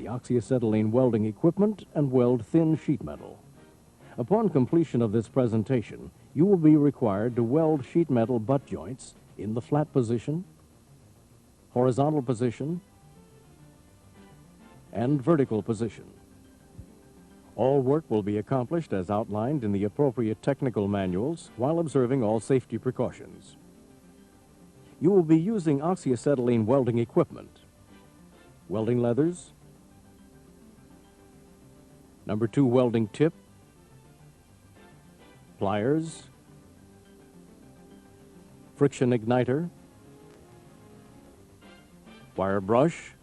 the oxyacetylene welding equipment and weld thin sheet metal. Upon completion of this presentation, you will be required to weld sheet metal butt joints in the flat position, horizontal position, and vertical position. All work will be accomplished as outlined in the appropriate technical manuals while observing all safety precautions. You will be using oxyacetylene welding equipment, welding leathers, number 2 welding tip, pliers, friction igniter, wire brush,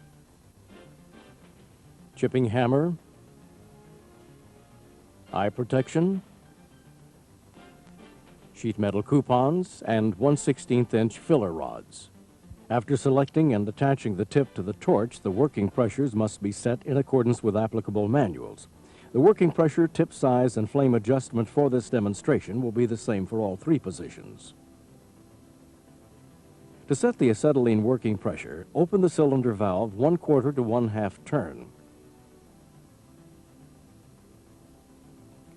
chipping hammer, eye protection, sheet metal coupons, and 1/16" filler rods. After selecting and attaching the tip to the torch, the working pressures must be set in accordance with applicable manuals. The working pressure, tip size, and flame adjustment for this demonstration will be the same for all 3 positions. To set the acetylene working pressure, open the cylinder valve 1/4 to 1/2 turn.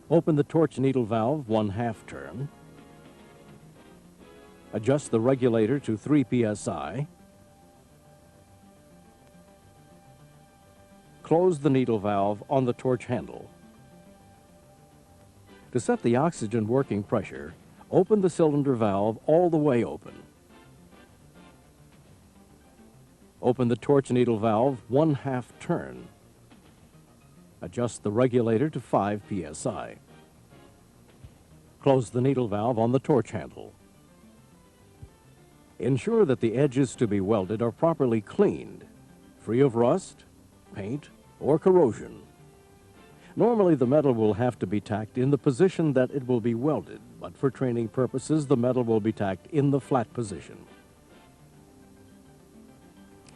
Open the torch needle valve 1/2 turn. Adjust the regulator to 3 psi. Close the needle valve on the torch handle. To set the oxygen working pressure, open the cylinder valve all the way open. Open the torch needle valve 1/2 turn. Adjust the regulator to 5 psi. Close the needle valve on the torch handle. Ensure that the edges to be welded are properly cleaned, free of rust, paint, or corrosion. Normally, the metal will have to be tacked in the position that it will be welded, but for training purposes, the metal will be tacked in the flat position.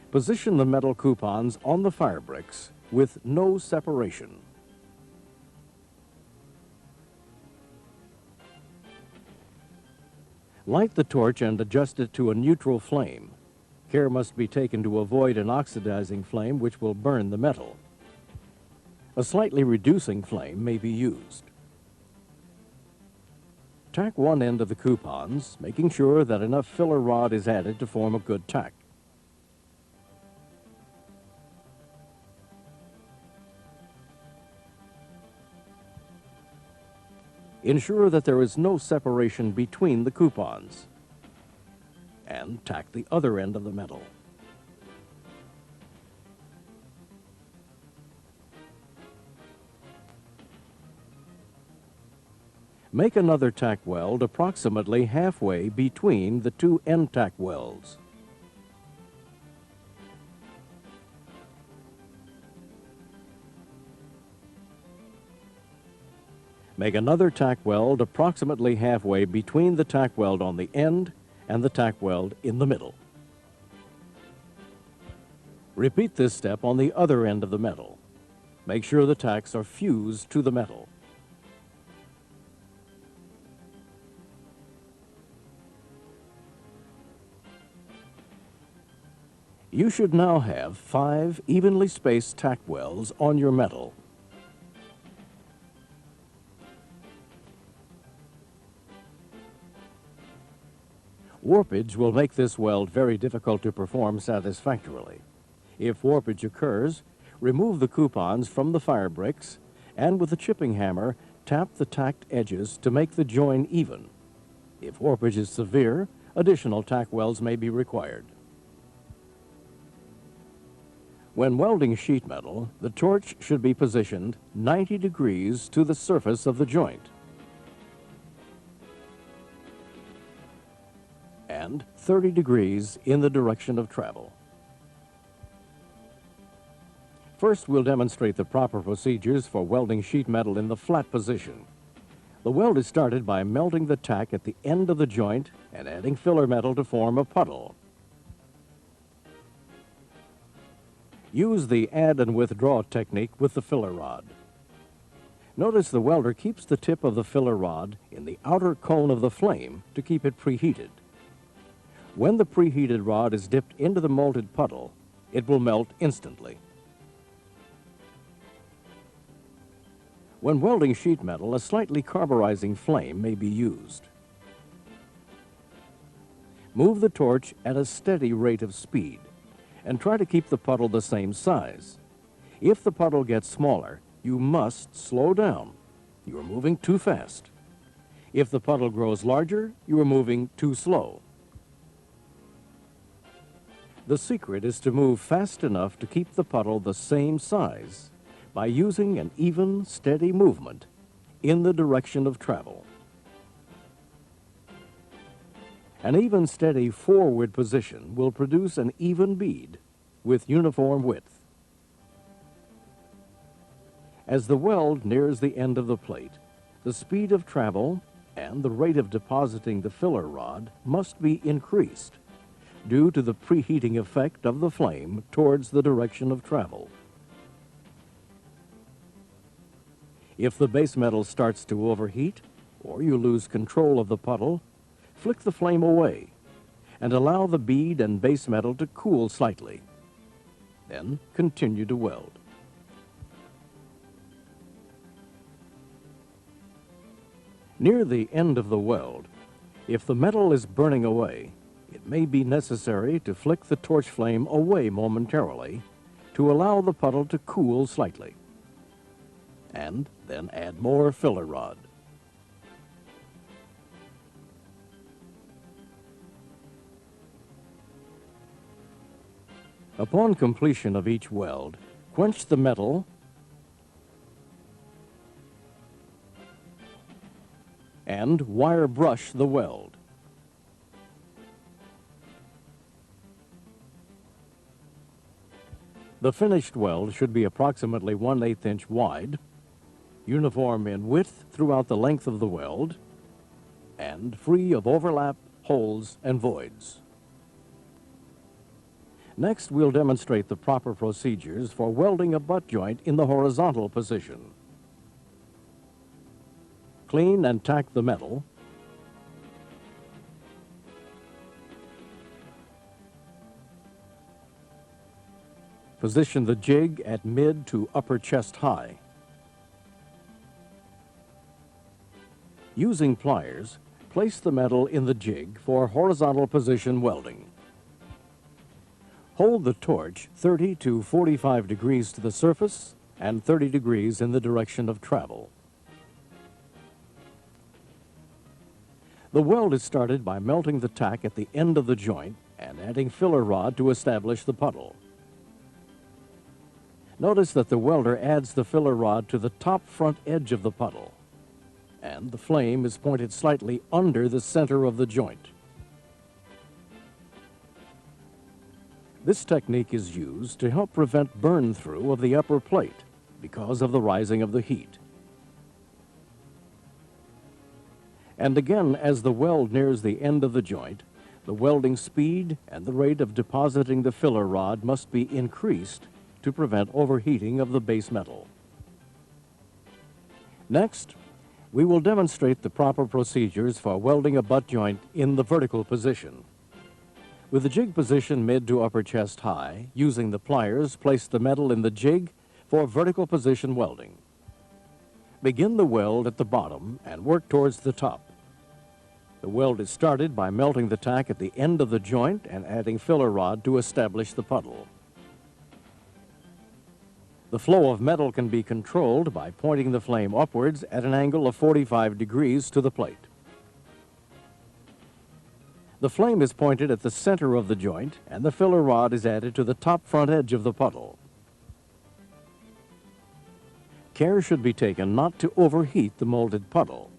Position the metal coupons on the fire bricks with no separation. Light the torch and adjust it to a neutral flame. Care must be taken to avoid an oxidizing flame which will burn the metal. A slightly reducing flame may be used. Tack one end of the coupons, making sure that enough filler rod is added to form a good tack. Ensure that there is no separation between the coupons, and tack the other end of the metal. Make another tack weld approximately halfway between the 2 end tack welds. Make another tack weld approximately halfway between the tack weld on the end and the tack weld in the middle. Repeat this step on the other end of the metal. Make sure the tacks are fused to the metal. You should now have 5 evenly spaced tack welds on your metal. Warpage will make this weld very difficult to perform satisfactorily. If warpage occurs, remove the coupons from the fire bricks and with a chipping hammer, tap the tacked edges to make the join even. If warpage is severe, additional tack welds may be required. When welding sheet metal, the torch should be positioned 90 degrees to the surface of the joint and 30 degrees in the direction of travel. First, we'll demonstrate the proper procedures for welding sheet metal in the flat position. The weld is started by melting the tack at the end of the joint and adding filler metal to form a puddle. Use the add and withdraw technique with the filler rod. Notice the welder keeps the tip of the filler rod in the outer cone of the flame to keep it preheated. When the preheated rod is dipped into the molted puddle, it will melt instantly. When welding sheet metal, a slightly carburizing flame may be used. Move the torch at a steady rate of speed and try to keep the puddle the same size. If the puddle gets smaller, you must slow down. You are moving too fast. If the puddle grows larger, you are moving too slow. The secret is to move fast enough to keep the puddle the same size by using an even, steady movement in the direction of travel. An even, steady forward position will produce an even bead with uniform width. As the weld nears the end of the plate, the speed of travel and the rate of depositing the filler rod must be increased due to the preheating effect of the flame towards the direction of travel. If the base metal starts to overheat or you lose control of the puddle, flick the flame away and allow the bead and base metal to cool slightly. Then continue to weld. Near the end of the weld, if the metal is burning away, it may be necessary to flick the torch flame away momentarily to allow the puddle to cool slightly, and then add more filler rod. Upon completion of each weld, quench the metal and wire brush the weld. The finished weld should be approximately 1/8 inch wide, uniform in width throughout the length of the weld, and free of overlap, holes, and voids. Next, we'll demonstrate the proper procedures for welding a butt joint in the horizontal position. Clean and tack the metal. Position the jig at mid to upper chest high. Using pliers, place the metal in the jig for horizontal position welding. Hold the torch 30 to 45 degrees to the surface and 30 degrees in the direction of travel. The weld is started by melting the tack at the end of the joint and adding filler rod to establish the puddle. Notice that the welder adds the filler rod to the top front edge of the puddle, and the flame is pointed slightly under the center of the joint. This technique is used to help prevent burn-through of the upper plate because of the rising of the heat. And again, as the weld nears the end of the joint, the welding speed and the rate of depositing the filler rod must be increased to prevent overheating of the base metal. Next, we will demonstrate the proper procedures for welding a butt joint in the vertical position. With the jig position mid to upper chest high, using the pliers, place the metal in the jig for vertical position welding. Begin the weld at the bottom and work towards the top. The weld is started by melting the tack at the end of the joint and adding filler rod to establish the puddle. The flow of metal can be controlled by pointing the flame upwards at an angle of 45 degrees to the plate. The flame is pointed at the center of the joint and the filler rod is added to the top front edge of the puddle. Care should be taken not to overheat the molded puddle.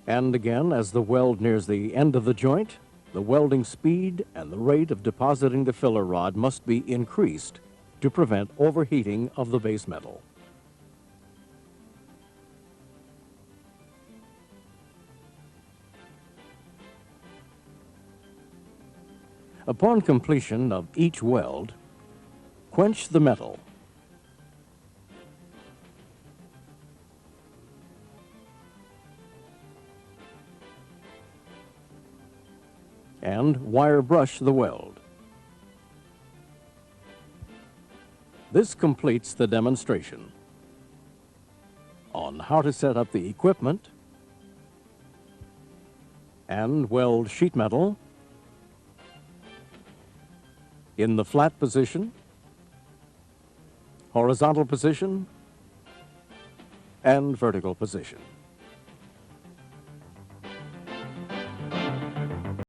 And again, as the weld nears the end of the joint, the welding speed and the rate of depositing the filler rod must be increased to prevent overheating of the base metal. Upon completion of each weld, quench the metal. And wire brush the weld. This completes the demonstration. on how to set up the equipment and weld sheet metal in the flat position, horizontal position, and vertical position.